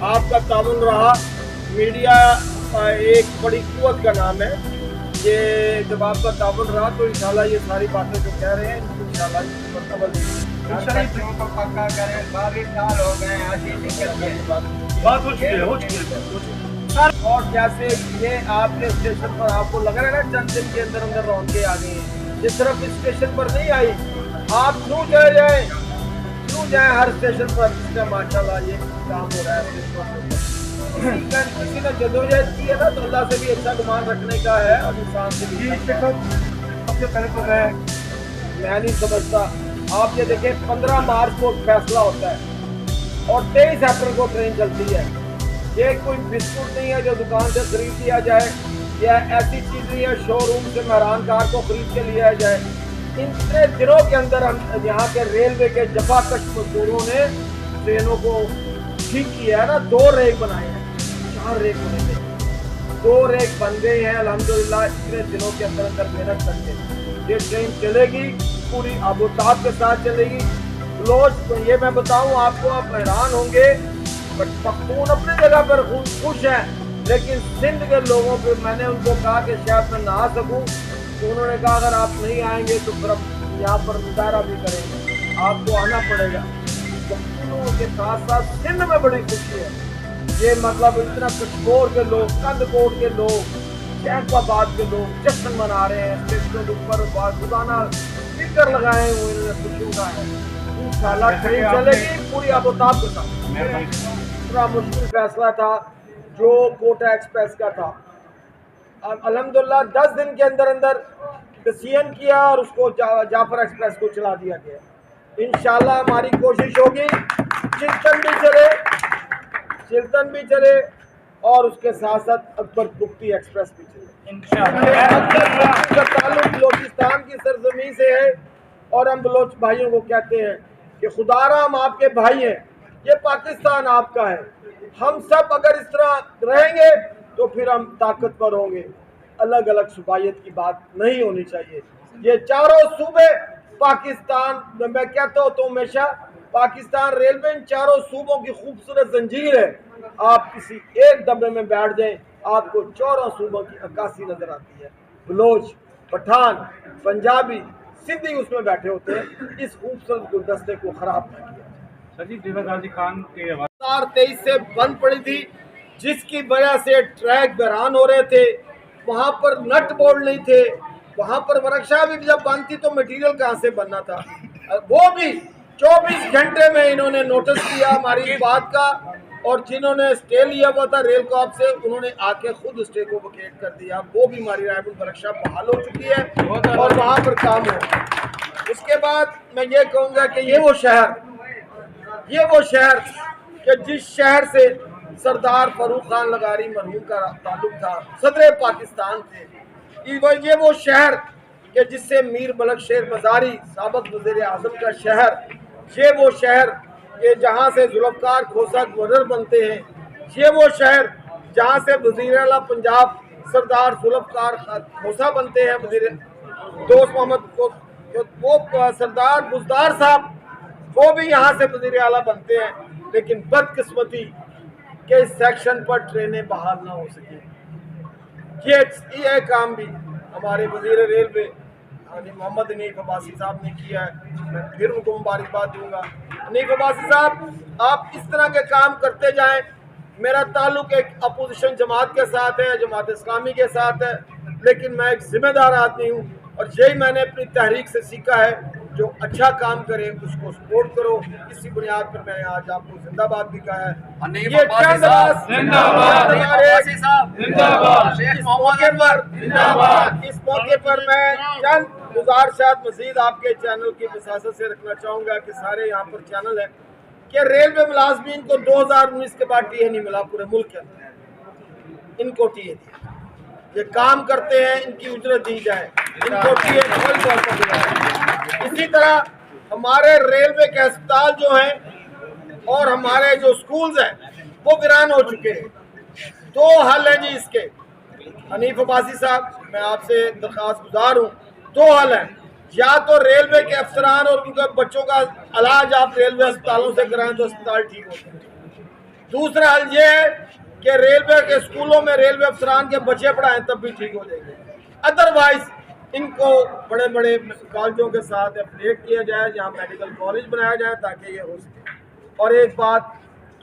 آپ کا تعاون رہا. میڈیا ایک بڑی قوت کا نام ہے. یہ جب آپ کا تعاون رہا تو انشاءاللہ یہ ساری باتیں جو کہہ رہے ہیں انشاءاللہ مرتبہ پکا کریں. 22 سال ہو گئے بات ہو چکی ہے. اور جیسے یہ آپ کے اسٹیشن پر آپ کو لگ رہا ہے نا چند دن کے اندر اندر رونقیں آ گئی ہیں. یہ صرف اسٹیشن پر نہیں آئی. آپ کیوں جائیں ہر اسٹیشن پر جس میں ماشاءاللہ یہ کام ہو رہا ہے. کسی نے جدوجہد کی ہے نا تو اللہ سے بھی اچھا گمان رکھنے کا ہے اور انسان سے بھی. سب سے پہلے تو میں نہیں سمجھتا. آپ یہ دیکھیں 15 مارچ کو فیصلہ ہوتا ہے اور 23 اپریل کو ٹرین چلتی ہے. یہ کوئی بسکٹ نہیں ہے جو دکان سے خرید لیا جائے یا ایسی چیز نہیں ہے شو روم سے مہران کار کو خرید کے لیا جائے. اتنے دنوں کے اندر ہم یہاں کے ریلوے کے جفا کش مزدوروں نے ٹرینوں کو ٹھیک کیا ہے نا. 2 ریک بنائے ہیں. 4 ریک ہونے تھے. 2 ریک بن گئے ہیں الحمدللہ. اتنے دنوں کے اندر اندر محنت کر کے یہ ٹرین چلے گی پوری آب و تاب کے ساتھ چلے گی. بلوچ یہ میں بتاؤں آپ کو آپ حیران ہوں گے. پختون اپنے جگہ پر خوش ہیں لیکن سندھ کے لوگوں پہ میں نے ان کو کہا کہ شاید میں نہ آ سکوں تو انہوں نے کہا اگر آپ نہیں آئیں گے تو پھر ہم یہاں پر مظاہرہ بھی کریں گے. آپ کو آنا پڑے گا. پختونوں کے ساتھ ساتھ سندھ میں بڑی خوشی ہے. یہ مطلب اتنا کشمور کے لوگ کند کوٹ کے لوگ شیخ آباد کے لوگ جشن منا رہے ہیں. اسٹیشنوں کے اوپر روزانہ اسپیکر لگائے ہوئے انہوں نے خوشی اٹھائے ہیں. انشاءاللہ ٹرین چلے گی پوری آب و تاب کے ساتھ. اتنا مشکل فیصلہ تھا جو کوٹا ایکسپریس کا تھا. الحمدللہ 10 دن کے اندر اندر ڈسیزن کیا اور اس کو جعفر ایکسپریس کو چلا دیا گیا. انشاءاللہ ہماری کوشش ہوگی چلتن بھی چلے اور اس کے ساتھ ساتھ اکبر بگٹی ایکسپریس بھی چلے. انشاءاللہ کا تعلق بلوچستان کی سرزمین سے ہے اور ہم بلوچ بھائیوں کو کہتے ہیں کہ خدا را ہم آپ کے بھائی ہیں. یہ پاکستان آپ کا ہے. ہم سب اگر اس طرح رہیں گے تو پھر ہم طاقتور ہوں گے. الگ الگ صوبائیت کی بات نہیں ہونی چاہیے. یہ چاروں صوبے پاکستان میں کہتا ہوں تو ہمیشہ پاکستان ریلوے ان چاروں صوبوں کی خوبصورت زنجیر ہے. آپ کسی ایک ڈبے میں بیٹھ جائیں آپ کو چاروں صوبوں کی عکاسی نظر آتی ہے. بلوچ پٹھان پنجابی سندھی اس میں بیٹھے ہوتے ہیں. اس خوبصورت گلدستے کو خراب نہ کیا. خان کے 2023 سے بند پڑی تھی جس کی وجہ سے ٹریک بحران ہو رہے تھے. وہاں پر نٹ بولٹ نہیں تھے. وہاں پر ورکشاپ بھی جب بند تھی تو مٹیریل کہاں سے بننا تھا. وہ بھی 24 گھنٹے میں انہوں نے نوٹس کیا ہماری بات کا اور جنہوں نے اسٹے لیا ہوا تھا ریل کارپ سے انہوں نے آ کے خود اسٹے کو ویکیٹ کر دیا. وہ بھی ہماری رائے ورکشاپ بحال ہو چکی ہے اور وہاں پر کام ہو. اس کے بعد میں یہ کہوں گا کہ یہ وہ شہر کہ جس شہر سے سردار فاروق خان لغاری مرحوم کا تعلق تھا صدر پاکستان تھے. یہ وہ شہر کہ جس سے میر ملک شیر مزاری سابق وزیر اعظم کا شہر. یہ وہ شہر کہ جہاں سے ذوالفقار کھوسا گورنر بنتے ہیں. یہ وہ شہر جہاں سے وزیر اعلیٰ پنجاب سردار ذوالفقار کھوسا بنتے ہیں. وزیر دوست محمد وہ سردار بزدار صاحب وہ بھی یہاں سے وزیر اعلیٰ بنتے ہیں. لیکن بدقسمتی کہ اس سیکشن پر ٹرینیں بحال نہ ہو سکیں. یہ کام بھی ہمارے وزیر ریلوے محمد حنیف عباسی صاحب نے کیا ہے. میں پھر ان کو مبارکباد دوں گا. حنیف عباسی صاحب آپ اس طرح کے کام کرتے جائیں. میرا تعلق ایک اپوزیشن جماعت کے ساتھ ہے, جماعت اسلامی کے ساتھ ہے, لیکن میں ایک ذمہ دار آدمی ہوں اور یہی میں نے اپنی تحریک سے سیکھا ہے. جو اچھا کام کرے اس کو سپورٹ کرو. اسی بنیاد پر میں نے آج آپ کو زندہ باد بھی کہا ہے. اس موقع پر میں چند گزارشات مزید آپ کے چینل کی وساطت سے رکھنا چاہوں گا کہ سارے یہاں پر چینل ہیں کہ ریلوے ملازمین کو 2019 کے بعد ٹی اے نہیں ملا پورے ملک کے اندر. ان کو ٹی اے دیا. یہ کام کرتے ہیں ان کی اجرت دی جائے. ان کو ٹی اے فوری طور پر دیا جائے. اسی طرح ہمارے ریلوے کے اسپتال جو ہیں اور ہمارے جو سکولز ہیں وہ ویران ہو چکے ہیں. 2 حل ہیں جی اس کے. حنیف عباسی صاحب میں آپ سے درخواست گزار ہوں 2 حل ہیں. یا تو ریلوے کے افسران اور ان کے بچوں کا علاج آپ ریلوے اسپتالوں سے کرائیں تو اسپتال ٹھیک ہوتے ہیں. दूसरा हल ये है कि रेलवे के स्कूलों में रेलवे अफसरान के बच्चे पढ़ाएं, तब भी ठीक हो जाएंगे। अदरवाइज इनको बड़े बड़े कॉलेजों के साथ एफिलिएट किया जाए, जहाँ मेडिकल कॉलेज बनाया जाए ताकि ये हो सके। और एक बात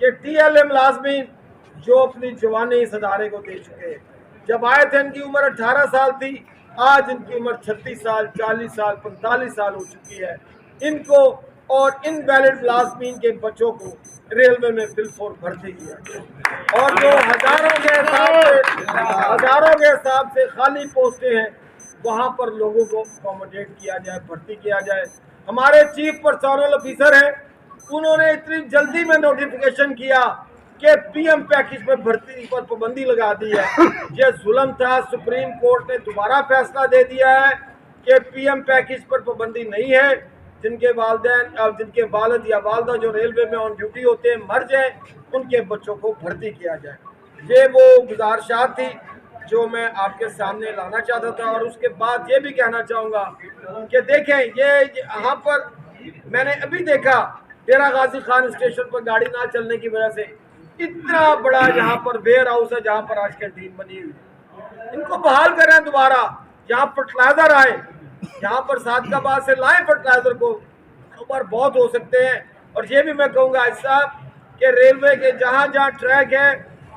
कि TLA मुलाजमीन जो अपनी जवानी इस अदारे को दे चुके हैं, जब आए थे इनकी उम्र 18 साल थी, आज इनकी उम्र 36 साल, 40 साल, 45 साल हो चुकी है। इनको और इनवैलिड मुलाजमीन के बच्चों को रेलवे में बिलफोर भर्ती किया और जो हजारों के हिसाब से खाली पोस्टें हैं, वहाँ पर लोगों को अकोमोडेट किया जाए, भर्ती किया जाए। हमारे चीफ पर्सनल ऑफिसर हैं, उन्होंने इतनी जल्दी में नोटिफिकेशन किया कि PM पैकेज में भर्ती पर पाबंदी लगा दी है। ये जुल्म था। सुप्रीम कोर्ट ने दोबारा फैसला दे दिया है कि PM पैकेज पर पाबंदी नहीं है। जिनके वालिदैन और जिनके वालिद या वालदा जो रेलवे में ऑन ड्यूटी होते हैं मर जाएं, उनके बच्चों को भर्ती किया जाए। ये वो गुजारिशात थी जो मैं आपके सामने लाना चाहता था। और उसके बाद ये भी कहना चाहूँगा कि देखें, ये यहाँ पर मैंने अभी देखा डेरा गाजी खान स्टेशन पर गाड़ी ना चलने की वजह से इतना बड़ा यहाँ पर वेयर हाउस है जहाँ पर आज कैंटीन बनी हुई है। इनको बहाल करें दोबारा, यहाँ फर्टिलाइजर आए, यहाँ पर सादकाबाद से लाएं फर्टिलाइजर को, कारोबार बहुत हो सकते हैं। और ये भी मैं कहूँगा आज साहब कि रेलवे के जहाँ जहाँ ट्रैक है,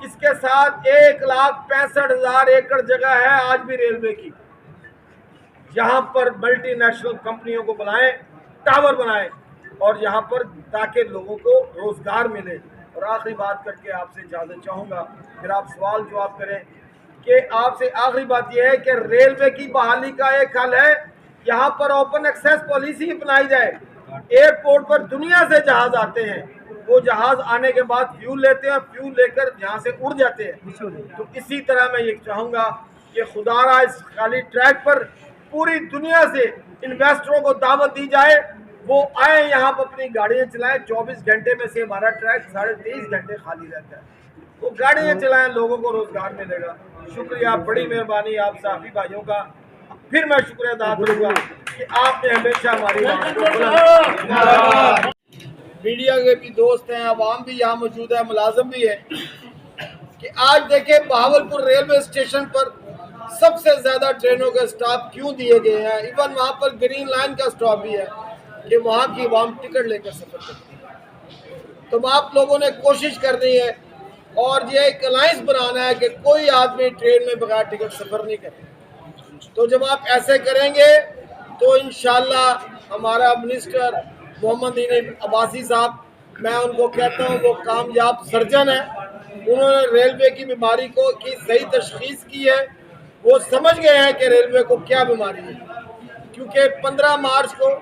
इसके साथ 1,65,000 एकड़ जगह है आज भी रेलवे की। यहाँ पर मल्टीनेशनल कंपनियों को बुलाएं, टावर बनाएं और यहाँ पर ताकि लोगों को रोजगार मिले। और आखिरी बात करके आपसे इजाजत चाहूँगा, फिर आप सवाल जवाब करें कि आपसे आखिरी बात यह है कि रेलवे की बहाली का एक हल है, यहाँ पर ओपन एक्सेस पॉलिसी अपनाई जाए। एयरपोर्ट पर दुनिया से जहाज आते हैं, वो जहाज आने के बाद फ्यूल लेते हैं, फ्यूल लेकर यहाँ से उड़ जाते हैं। तो इसी तरह मैं ये चाहूँगा कि खुदारा इस खाली ट्रैक पर पूरी दुनिया से इन्वेस्टरों को दावत दी जाए, वो आए यहाँ पर अपनी गाड़ियाँ चलाएं। 24 घंटे में से हमारा ट्रैक 23.5 घंटे खाली रहता है, वो गाड़ियाँ चलाएं, लोगों को रोजगार मिलेगा। शुक्रिया, बड़ी मेहरबानी आप साथी भाइयों का। फिर मैं शुक्रिया अदा करूँगा कि आपने हमेशा हमारी बात को बुलंद। मीडिया के भी दोस्त हैं, अवाम भी यहाँ मौजूद है, मुलाजम भी है कि आज देखें बहावलपुर रेलवे स्टेशन पर सबसे ज़्यादा ट्रेनों के स्टॉप क्यों दिए गए हैं। इवन वहाँ पर ग्रीन लाइन का स्टॉप भी है कि वहाँ की अवाम टिकट लेकर सफ़र करती है। तो आप लोगों ने कोशिश करनी है और ये एक अलायंस बनाना है कि कोई आदमी ट्रेन में बगैर टिकट सफ़र नहीं करे। तो जब आप ऐसे करेंगे तो इंशाल्लाह हमारा मिनिस्टर मोहम्मद इनीस अब्बासी साहब, मैं उनको कहता हूँ वो कामयाब सर्जन है। उन्होंने रेलवे की बीमारी को की सही तशखीस की है, वो समझ गए हैं कि रेलवे को क्या बीमारी है। क्योंकि 15 मार्च को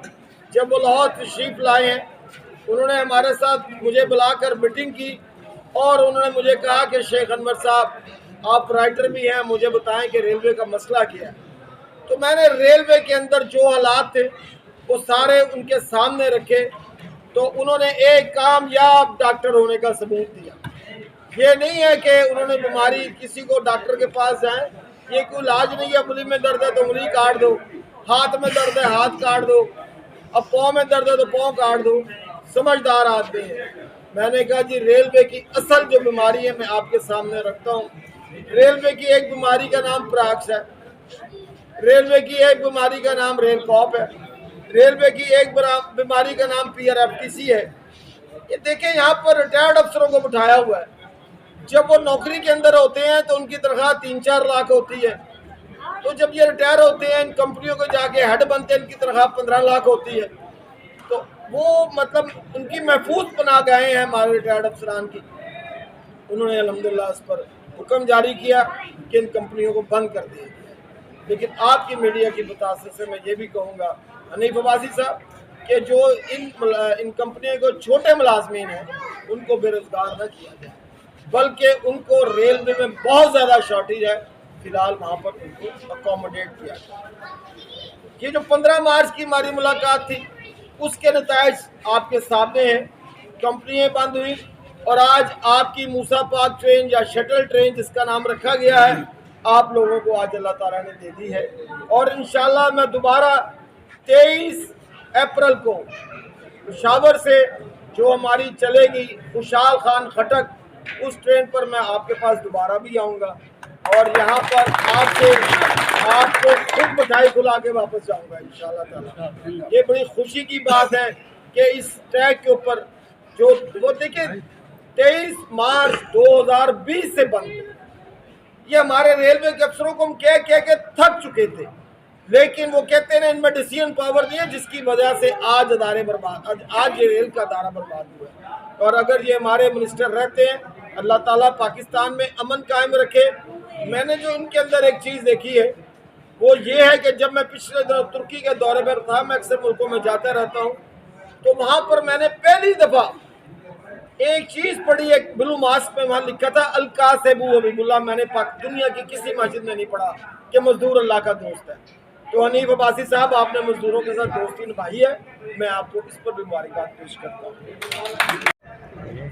जब वो लाहौर तशरीफ़ लाए हैं, उन्होंने हमारे साथ मुझे बुलाकर मीटिंग की और उन्होंने मुझे कहा कि शेख अनवर साहब आप राइटर भी हैं, मुझे बताएं कि रेलवे का मसला क्या है। तो मैंने रेलवे के अंदर जो हालात थे वो सारे उनके सामने रखे, तो उन्होंने एक कामयाब डॉक्टर होने का सबूत दिया। ये नहीं है कि उन्होंने बीमारी किसी को डॉक्टर के पास जाए, ये कोई इलाज नहीं है। उंगली में दर्द है तो उंगली काट दो, हाथ में दर्द है हाथ काट दो, अब पाँव में दर्द है तो पाँव काट दो। समझदार आदमी है। मैंने कहा जी रेलवे की असल जो बीमारी है मैं आपके सामने रखता हूँ। रेलवे की एक बीमारी का नाम प्राक्स है, रेलवे की एक बीमारी का नाम रेल पॉप है, रेलवे की एक बीमारी का नाम PRFTC है। ये देखें यहाँ पर रिटायर्ड अफसरों को बिठाया हुआ है। जब वो नौकरी के अंदर होते हैं तो उनकी तनख्वाह 3-4 लाख होती है, तो जब ये रिटायर होते हैं इन कंपनियों को जाके हेड बनते हैं, इनकी तनख्वाह 15 लाख होती है। तो वो मतलब उनकी महफूज बना गए हैं हमारे रिटायर्ड अफसरान की। उन्होंने अल्हम्दुलिल्लाह इस पर हुक्म जारी किया कि इन कंपनियों को बंद कर दिया गया। लेकिन आपकी मीडिया की बतासे से मैं ये भी कहूँगा हनीफ अब्बासी साहब कि जो इन कंपनियों को छोटे मुलाजमीन हैं उनको बेरोजगार न किया जाए, बल्कि उनको रेलवे में बहुत ज़्यादा शॉर्टेज है, फिलहाल वहाँ पर उनको अकोमोडेट किया जाए। ये जो 15 मार्च की हमारी मुलाकात थी उसके नताइज आपके सामने हैं। कंपनियाँ बंद हुई और आज आपकी मूसा पाक ट्रेन या शटल ट्रेन जिसका नाम रखा गया है आप लोगों को आज अल्लाह ताला ने दे दी है। और इंशाल्लाह मैं दोबारा 23 अप्रैल को पेशावर से जो हमारी चलेगी खुशहाल खान खटक उस ट्रेन पर मैं आपके पास दोबारा भी आऊँगा और यहाँ पर आपको खुद मिठाई खिला के वापस जाऊँगा इंशाल्लाह ताला। ये बड़ी खुशी की बात है कि इस ट्रैक के ऊपर जो वो देखिए 23 मार्च 2020 से बंद है। ये हमारे रेलवे के अफसरों को हम कह के थक चुके थे, लेकिन वो कहते हैं इनमें डिसीजन पावर नहीं है, जिसकी वजह से आज अदारे बर्बाद, आज ये रेल का अदारा बर्बाद हुआ है। और अगर ये हमारे मिनिस्टर रहते हैं, अल्लाह ताला पाकिस्तान में अमन कायम रखे। मैंने जो इनके अंदर एक चीज़ देखी है वो ये है कि जब मैं पिछले दिनों तुर्की के दौरे पर था, मैं अक्सर मुल्कों में जाता रहता हूँ, तो वहाँ पर मैंने पहली दफ़ा एक चीज़ पढ़ी, एक ब्लू मास्क पे वहाँ लिखा था अलकासेबू हबीबुल्लाह। मैंने दुनिया की किसी मस्जिद में नहीं पढ़ा कि मजदूर अल्लाह का दोस्त है। तो हनीफ अब्बासी साहब, आपने मजदूरों के साथ दोस्ती निभाई है, मैं आपको इस पर भी मुबारकबाद पेश करता हूँ।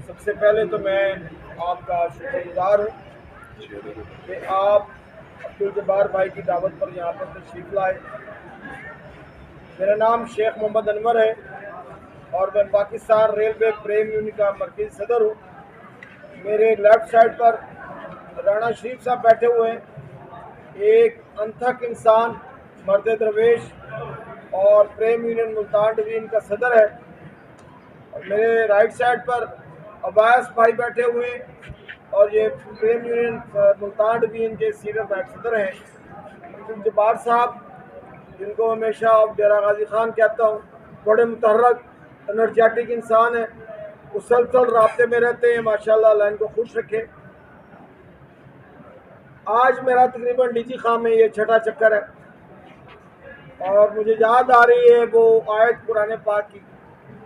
सबसे पहले तो मैं आपका शुक्रगुजार हूँ कि आप अब्दुल जब्बार भाई की दावत पर यहाँ पर तशरीफ़ लाए। मेरा नाम शेख मोहम्मद अनवर है और मैं पाकिस्तान रेलवे प्रेम यूनियन का मरकज़ी सदर हूँ। मेरे लेफ़्ट साइड पर राना शरीफ साहब बैठे हुए हैं, एक अनथक इंसान, मर्द दरवेश और प्रेम यूनियन मुल्तान डिवीज़न का सदर है। और मेरे राइट साइड पर अब्बास भाई बैठे हुए हैं और ये प्रेम यूनियन मुल्तान डिवीज़न के सीनियर नायब सदर हैं। अब्दुल जब्बार साहब, जिनको हमेशा डेरा गाजी खान कहता हूँ, बड़े मुतहर्रक एनर्जेटिक इंसान है, मुसलसल राब्ते में रहते हैं, माशाल्लाह अल्लाह इनको खुश रखे। आज मेरा तकरीबन डीजी खां में ये छठा चक्कर है और मुझे याद आ रही है वो आयत कुरान पाक की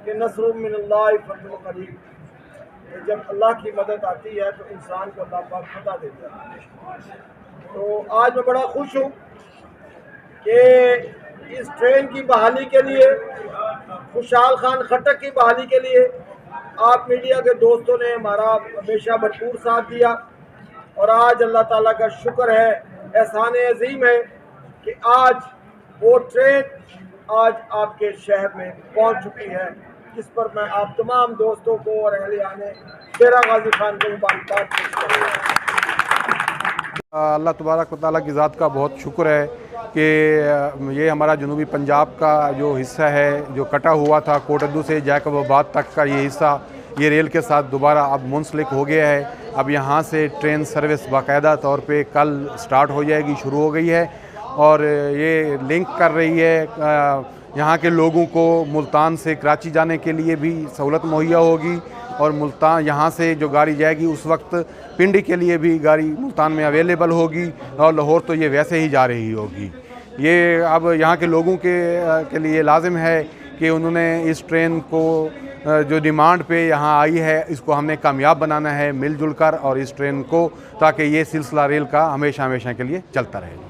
कि नस्रुम मिनल्लाहि फज़लुन करीब, जब अल्लाह की मदद आती है तो इंसान को अल्लाह पाक फतह देता है। तो आज मैं बड़ा खुश हूँ कि इस ट्रेन की बहाली के लिए, खुशहाल खान खट्टक की बहाली के लिए आप मीडिया के दोस्तों ने हमारा हमेशा भरपूर साथ दिया और आज अल्लाह ताला का शुक्र है, एहसान अजीम है कि आज वो ट्रेन आज आपके शहर में पहुंच चुकी है, जिस पर मैं आप तमाम दोस्तों को और अहलियाने डेरा गाजी खान को मुबारकबाद पेश करूँगा। अल्लाह तबारक व तआला की ज़ात का बहुत शुक्र है कि ये हमारा जनूबी पंजाब का जो हिस्सा है, जो कटा हुआ था कोटद्दू से जैकबाबाद तक का ये हिस्सा, ये रेल के साथ दोबारा अब मुंसलिक हो गया है। अब यहाँ से ट्रेन सर्विस बाकायदा तौर पे कल स्टार्ट हो जाएगी, शुरू हो गई है और ये लिंक कर रही है यहाँ के लोगों को मुल्तान से कराची जाने के लिए भी सहूलत मुहैया होगी और मुल्तान यहाँ से जो गाड़ी जाएगी उस वक्त पिंडी के लिए भी गाड़ी मुल्तान में अवेलेबल होगी और लाहौर तो ये वैसे ही जा रही होगी। ये अब यहाँ के लोगों के लिए लाजिम है कि उन्होंने इस ट्रेन को जो डिमांड पे यहाँ आई है, इसको हमने कामयाब बनाना है मिलजुल कर और इस ट्रेन को, ताकि ये सिलसिला रेल का हमेशा हमेशा के लिए चलता रहे।